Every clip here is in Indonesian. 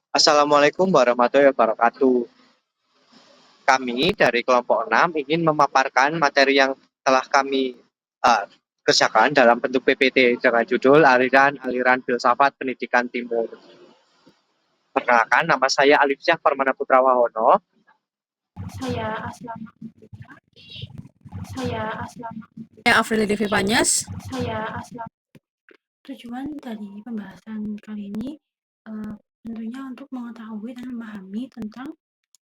Assalamualaikum warahmatullahi wabarakatuh. Kami dari kelompok 6 ingin memaparkan materi yang telah kami uh, kerjakan dalam bentuk PPT dengan judul Aliran-Aliran Filsafat Pendidikan Timur. Perkenalkan, nama saya Alifsyah Permana Putra Wahono. Saya Aslam. Saya Aslam. Saya Afrili Devi Panyas. Saya Aslam. Tujuan dari pembahasan kali ini tentunya untuk mengetahui dan memahami tentang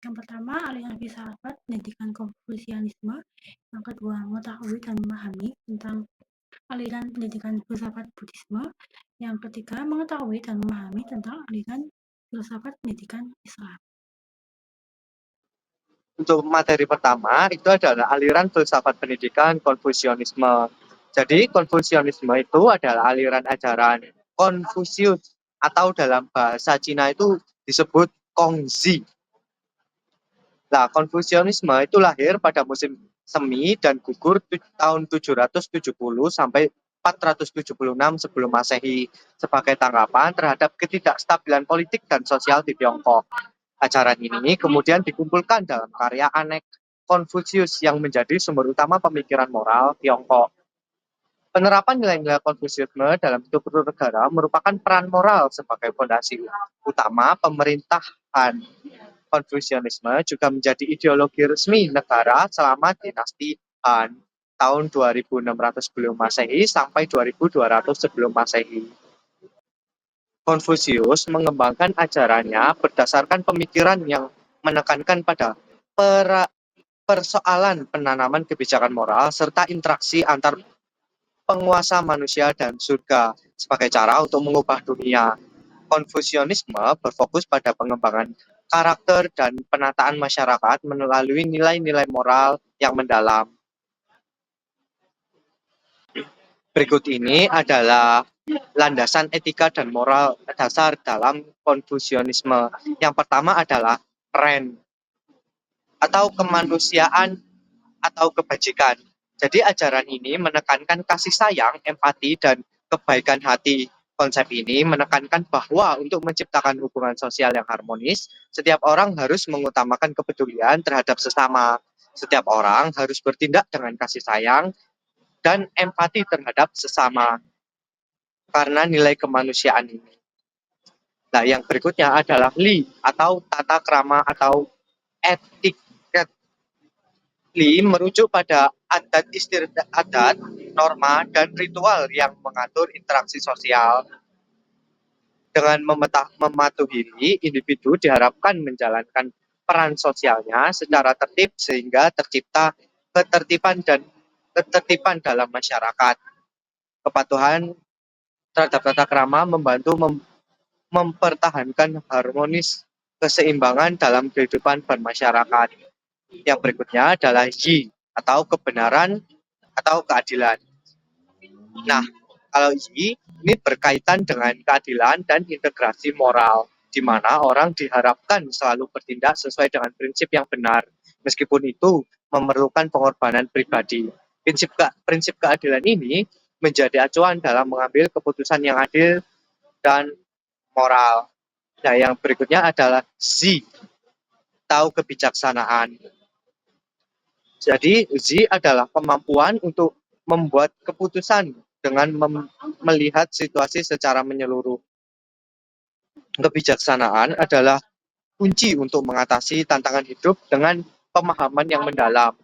yang pertama aliran filsafat pendidikan Konfusianisme, yang kedua mengetahui dan memahami tentang aliran pendidikan filsafat Buddhisme, yang ketiga mengetahui dan memahami tentang aliran filsafat pendidikan Islam. Untuk materi pertama itu adalah aliran filsafat pendidikan Konfusianisme. Jadi Konfusianisme itu adalah aliran ajaran Konfusius atau dalam bahasa Cina itu disebut Kongzi. Nah, Konfusianisme itu lahir pada musim semi dan gugur tahun 770 sampai 476 sebelum Masehi sebagai tanggapan terhadap ketidakstabilan politik dan sosial di Tiongkok. Ajaran ini kemudian dikumpulkan dalam karya Anek Konfusius yang menjadi sumber utama pemikiran moral Tiongkok. Penerapan nilai-nilai Konfusianisme dalam hidup bernegara merupakan peran moral sebagai fondasi utama pemerintahan. Konfusianisme juga menjadi ideologi resmi negara selama dinasti Han tahun 2600 sebelum Masehi sampai 2200 sebelum Masehi. Konfusius mengembangkan ajarannya berdasarkan pemikiran yang menekankan pada persoalan penanaman kebijakan moral serta interaksi antar penguasa manusia dan surga sebagai cara untuk mengubah dunia. Konfusianisme berfokus pada pengembangan karakter dan penataan masyarakat melalui nilai-nilai moral yang mendalam. Berikut ini adalah landasan etika dan moral dasar dalam Konfusianisme. Yang pertama adalah Ren atau kemanusiaan atau kebajikan. Jadi ajaran ini menekankan kasih sayang, empati, dan kebaikan hati. Konsep ini menekankan bahwa untuk menciptakan hubungan sosial yang harmonis, setiap orang harus mengutamakan kepedulian terhadap sesama. Setiap orang harus bertindak dengan kasih sayang dan empati terhadap sesama karena nilai kemanusiaan ini. Nah, yang berikutnya adalah Li atau tata krama atau etiket. Li merujuk pada adat istiadat, norma, dan ritual yang mengatur interaksi sosial. Dengan mematuhi Li, individu diharapkan menjalankan peran sosialnya secara tertib sehingga tercipta ketertiban dalam masyarakat. Kepatuhan terhadap tata krama membantu mempertahankan harmonis keseimbangan dalam kehidupan bermasyarakat. Yang berikutnya adalah Yi atau kebenaran atau keadilan. Nah, kalau Yi ini berkaitan dengan keadilan dan integrasi moral, di mana orang diharapkan selalu bertindak sesuai dengan prinsip yang benar, meskipun itu memerlukan pengorbanan pribadi. Prinsip keadilan ini menjadi acuan dalam mengambil keputusan yang adil dan moral. Nah, yang berikutnya adalah Z, tahu kebijaksanaan. Jadi, Z adalah kemampuan untuk membuat keputusan dengan melihat situasi secara menyeluruh. Kebijaksanaan adalah kunci untuk mengatasi tantangan hidup dengan pemahaman yang mendalam.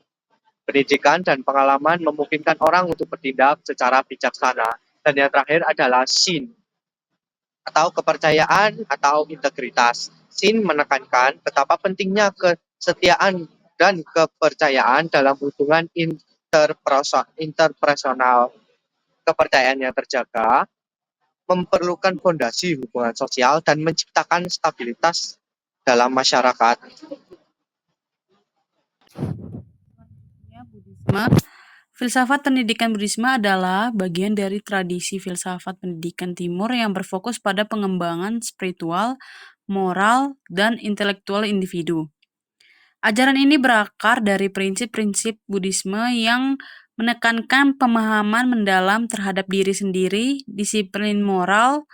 Pendidikan dan pengalaman memungkinkan orang untuk bertindak secara bijaksana. Dan yang terakhir adalah Shin, atau kepercayaan atau integritas. Shin menekankan betapa pentingnya kesetiaan dan kepercayaan dalam hubungan interpersonal. Kepercayaan yang terjaga memerlukan fondasi hubungan sosial dan menciptakan stabilitas dalam masyarakat. Filsafat pendidikan Buddhisme adalah bagian dari tradisi filsafat pendidikan Timur yang berfokus pada pengembangan spiritual, moral, dan intelektual individu. Ajaran ini berakar dari prinsip-prinsip Buddhisme yang menekankan pemahaman mendalam terhadap diri sendiri, disiplin moral,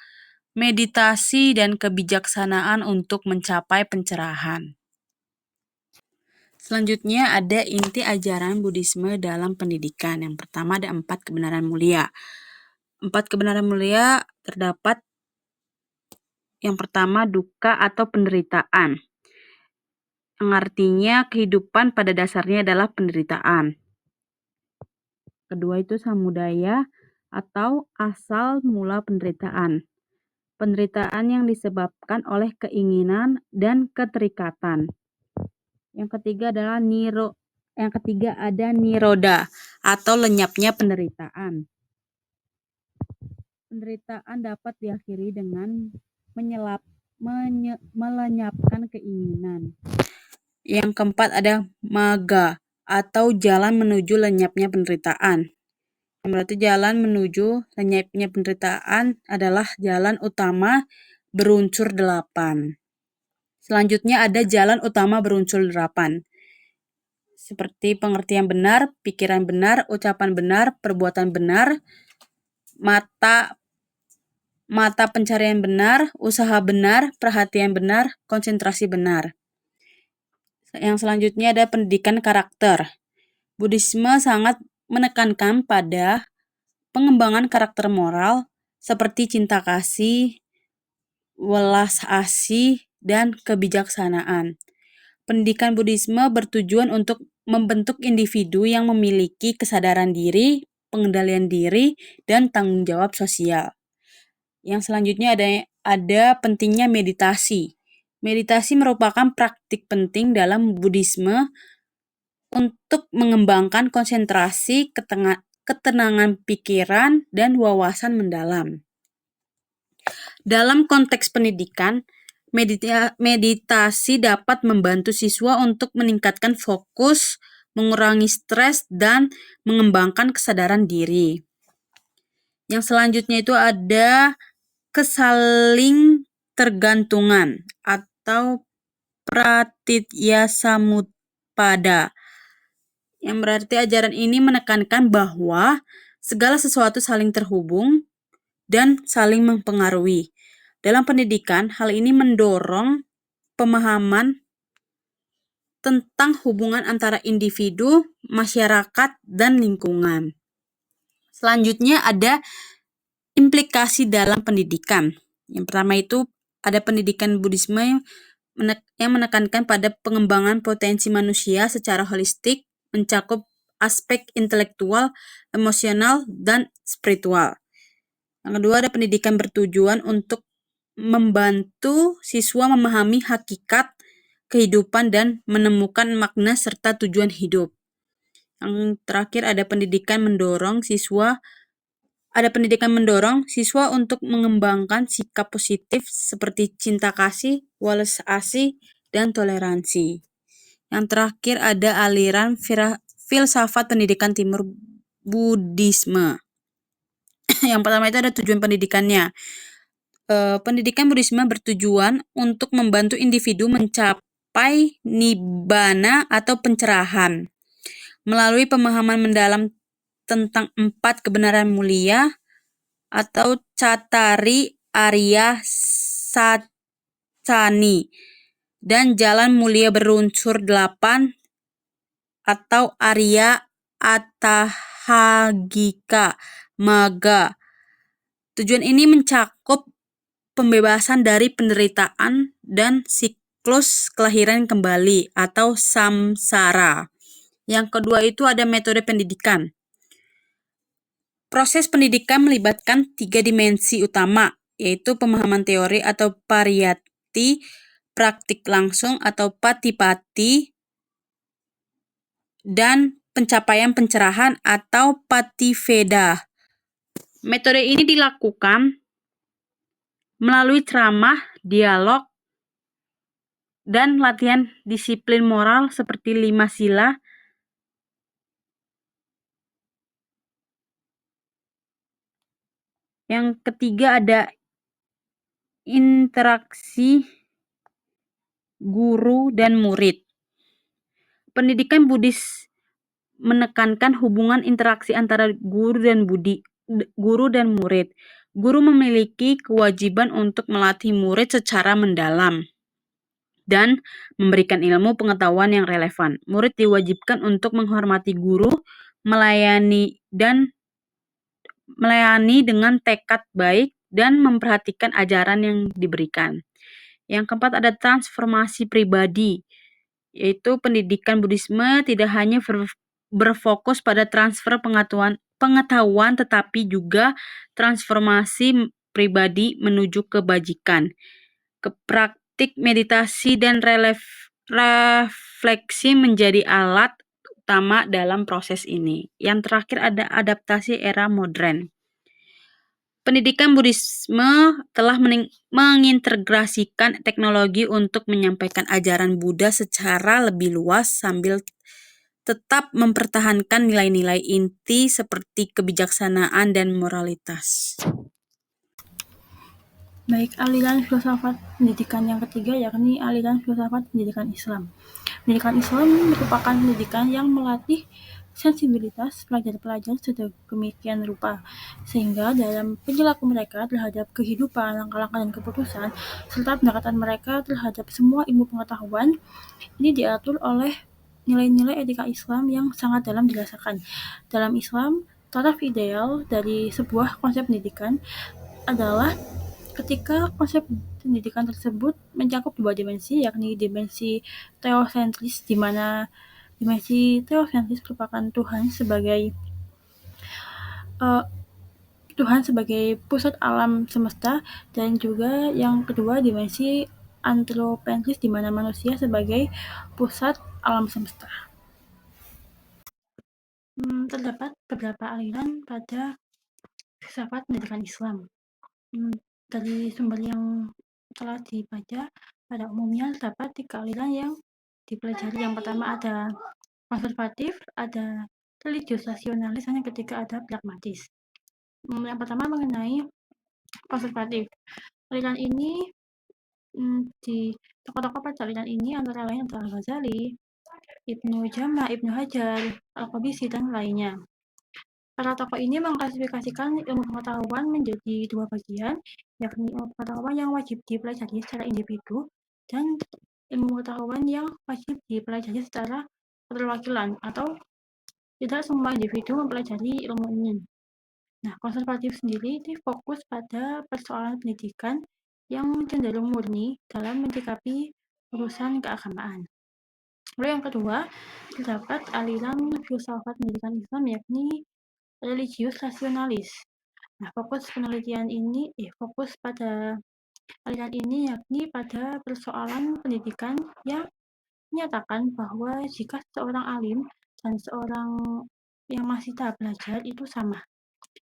meditasi, dan kebijaksanaan untuk mencapai pencerahan. Selanjutnya ada inti ajaran Buddhisme dalam pendidikan. Yang pertama ada 4 kebenaran mulia. 4 kebenaran mulia terdapat yang pertama dukkha atau penderitaan, yang artinya kehidupan pada dasarnya adalah penderitaan. Kedua itu samudaya atau asal mula penderitaan. Penderitaan yang disebabkan oleh keinginan dan keterikatan. Yang ketiga adalah niroda atau lenyapnya penderitaan. Penderitaan dapat diakhiri dengan melenyapkan keinginan. Yang keempat ada magga atau jalan menuju lenyapnya penderitaan. Yang berarti jalan menuju lenyapnya penderitaan adalah jalan utama berunsur 8. Selanjutnya ada jalan utama berunsur 8. Seperti pengertian benar, pikiran benar, ucapan benar, perbuatan benar, mata pencarian benar, usaha benar, perhatian benar, konsentrasi benar. Yang selanjutnya ada pendidikan karakter. Buddhisme sangat menekankan pada pengembangan karakter moral seperti cinta kasih, welas asih, dan kebijaksanaan. Pendidikan Buddhisme bertujuan untuk membentuk individu yang memiliki kesadaran diri, pengendalian diri, dan tanggung jawab sosial. Yang selanjutnya ada pentingnya meditasi. Meditasi merupakan praktik penting dalam Buddhisme untuk mengembangkan konsentrasi, ketenangan pikiran, dan wawasan mendalam. Dalam konteks pendidikan, meditasi dapat membantu siswa untuk meningkatkan fokus, mengurangi stres, dan mengembangkan kesadaran diri. Yang selanjutnya itu ada kesaling tergantungan atau pratitya samutpada, yang berarti ajaran ini menekankan bahwa segala sesuatu saling terhubung dan saling mempengaruhi. Dalam pendidikan, hal ini mendorong pemahaman tentang hubungan antara individu, masyarakat, dan lingkungan. Selanjutnya ada implikasi dalam pendidikan. Yang pertama itu ada pendidikan Buddhisme yang menekankan pada pengembangan potensi manusia secara holistik, mencakup aspek intelektual, emosional, dan spiritual. Yang kedua ada pendidikan bertujuan untuk membantu siswa memahami hakikat kehidupan dan menemukan makna serta tujuan hidup. Yang terakhir ada pendidikan mendorong siswa untuk mengembangkan sikap positif seperti cinta kasih, welas asih, dan toleransi. Yang terakhir ada aliran filsafat pendidikan timur Buddhisme. Yang pertama itu ada tujuan pendidikannya. Pendidikan Buddhisme bertujuan untuk membantu individu mencapai nibbana atau pencerahan melalui pemahaman mendalam tentang 4 kebenaran mulia atau Cattari Arya Sacani dan jalan mulia berunsur 8 atau Arya Atahagika Magga. Tujuan ini mencakup pembebasan dari penderitaan dan siklus kelahiran kembali atau samsara. Yang kedua itu ada metode pendidikan. Proses pendidikan melibatkan 3 dimensi utama, yaitu pemahaman teori atau pariyatti, praktik langsung atau patipati, dan pencapaian pencerahan atau pativeda. Metode ini dilakukan melalui ceramah, dialog, dan latihan disiplin moral seperti 5 sila. Yang ketiga ada interaksi guru dan murid. Pendidikan Buddhis menekankan hubungan interaksi antara guru dan murid. Guru memiliki kewajiban untuk melatih murid secara mendalam dan memberikan ilmu pengetahuan yang relevan. Murid diwajibkan untuk menghormati guru, melayani dengan tekad baik, dan memperhatikan ajaran yang diberikan. Yang keempat ada transformasi pribadi, yaitu pendidikan Buddhisme tidak hanya berfokus pada transfer pengetahuan tetapi juga transformasi pribadi menuju kebajikan. Praktik meditasi dan refleksi menjadi alat utama dalam proses ini. Yang terakhir ada adaptasi era modern. Pendidikan Buddhisme telah mengintegrasikan teknologi untuk menyampaikan ajaran Buddha secara lebih luas sambil tetap mempertahankan nilai-nilai inti seperti kebijaksanaan dan moralitas. Baik, aliran filsafat pendidikan yang ketiga yakni aliran filsafat pendidikan Islam. Pendidikan Islam merupakan pendidikan yang melatih sensibilitas pelajar-pelajar sedemikian rupa sehingga dalam perilaku mereka terhadap kehidupan, langkah-langkah dan keputusan serta pendekatan mereka terhadap semua ilmu pengetahuan ini diatur oleh nilai-nilai etika Islam yang sangat dalam dirasakan. Dalam Islam, taraf ideal dari sebuah konsep pendidikan adalah ketika konsep pendidikan tersebut mencakup dua dimensi, yakni dimensi teosentris, di mana dimensi teosentris merupakan Tuhan sebagai pusat alam semesta, dan juga yang kedua dimensi antropentris, di mana manusia sebagai pusat alam semesta. Terdapat beberapa aliran pada filsafat pendidikan Islam. Dari sumber yang telah dibaca, pada umumnya terdapat 3 aliran yang dipelajari. Yang pertama ada konservatif, ada religius rasionalis, dan yang ketiga ada pragmatis. Yang pertama mengenai konservatif. Aliran ini di tokoh-tokoh pada aliran ini antara lain adalah Al-Ghazali, Ibnu Jama, Ibnu Hajar, Al-Qabisi, dan lainnya. Para tokoh ini mengklasifikasikan ilmu pengetahuan menjadi 2 bagian, yakni ilmu pengetahuan yang wajib dipelajari secara individu dan ilmu pengetahuan yang wajib dipelajari secara keterwakilan, atau tidak semua individu mempelajari ilmu ini. Nah, konservatif sendiri ini fokus pada persoalan pendidikan yang cenderung murni dalam menyikapi urusan keagamaan. Lalu yang kedua, terdapat aliran filsafat pendidikan Islam yakni religius rasionalis. Nah, fokus pada aliran ini yakni pada persoalan pendidikan yang menyatakan bahwa jika seorang alim dan seorang yang masih tahap belajar itu sama,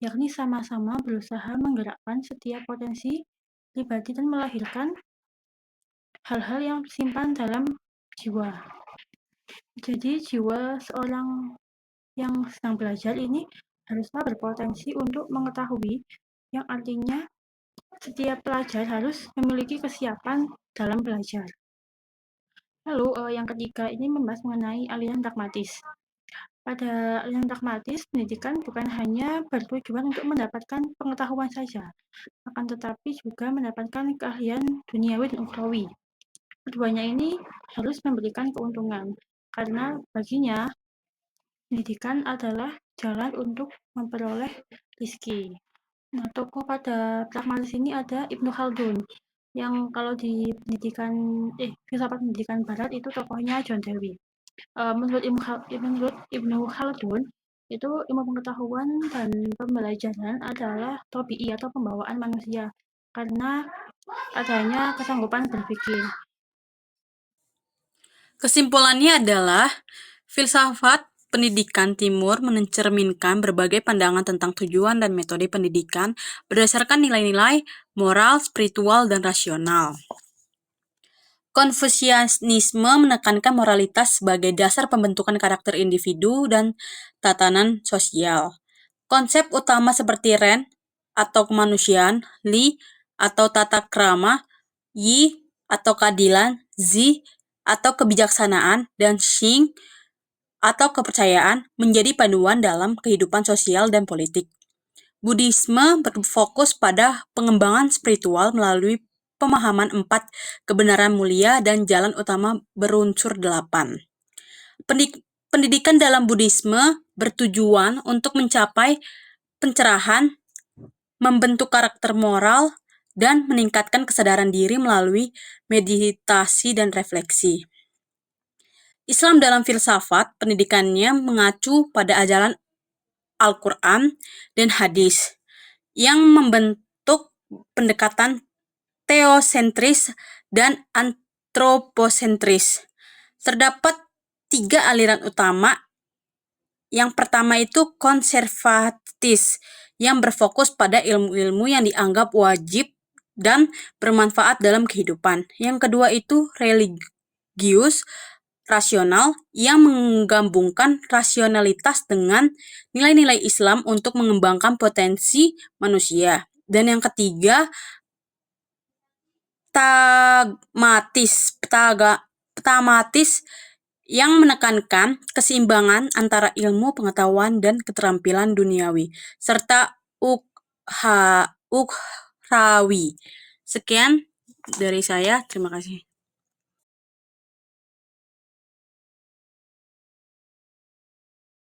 yakni sama-sama berusaha menggerakkan setiap potensi pribadi dan melahirkan hal-hal yang tersimpan dalam jiwa. Jadi jiwa seorang yang sedang belajar ini haruslah berpotensi untuk mengetahui, yang artinya setiap pelajar harus memiliki kesiapan dalam belajar. Lalu yang ketiga ini membahas mengenai aliran pragmatis. Pada aliran pragmatis, pendidikan bukan hanya bertujuan untuk mendapatkan pengetahuan saja, akan tetapi juga mendapatkan keahlian duniawi dan ukhrawi. Keduanya ini harus memberikan keuntungan, karena baginya pendidikan adalah jalan untuk memperoleh rezeki. Nah, tokoh pada pragmatis ini ada Ibnu Khaldun, yang kalau di filsafat pendidikan barat itu tokohnya John Dewey. Menurut Ibnu Khaldun, itu ilmu pengetahuan dan pembelajaran adalah tabi'i atau pembawaan manusia, karena adanya kesanggupan berpikir. Kesimpulannya adalah filsafat pendidikan timur mencerminkan berbagai pandangan tentang tujuan dan metode pendidikan berdasarkan nilai-nilai moral, spiritual, dan rasional. Konfusianisme menekankan moralitas sebagai dasar pembentukan karakter individu dan tatanan sosial. Konsep utama seperti Ren atau kemanusiaan, Li atau tata krama, Yi atau keadilan, Zi atau kebijaksanaan, dan Xing atau kepercayaan menjadi panduan dalam kehidupan sosial dan politik. Buddhisme berfokus pada pengembangan spiritual melalui pemahaman 4 kebenaran mulia dan jalan utama berunsur 8. Pendidikan dalam Buddhisme bertujuan untuk mencapai pencerahan, membentuk karakter moral, dan meningkatkan kesadaran diri melalui meditasi dan refleksi. Islam dalam filsafat pendidikannya mengacu pada ajaran Al-Quran dan hadis yang membentuk pendekatan teosentris dan antroposentris. Terdapat 3 aliran utama. Yang pertama itu konservatis, yang berfokus pada ilmu-ilmu yang dianggap wajib dan bermanfaat dalam kehidupan. Yang kedua itu religius rasional, yang menggabungkan rasionalitas dengan nilai-nilai Islam untuk mengembangkan potensi manusia. Dan yang ketiga, pragmatis yang menekankan keseimbangan antara ilmu, pengetahuan, dan keterampilan duniawi, serta ukhrawi. Sekian dari saya, terima kasih.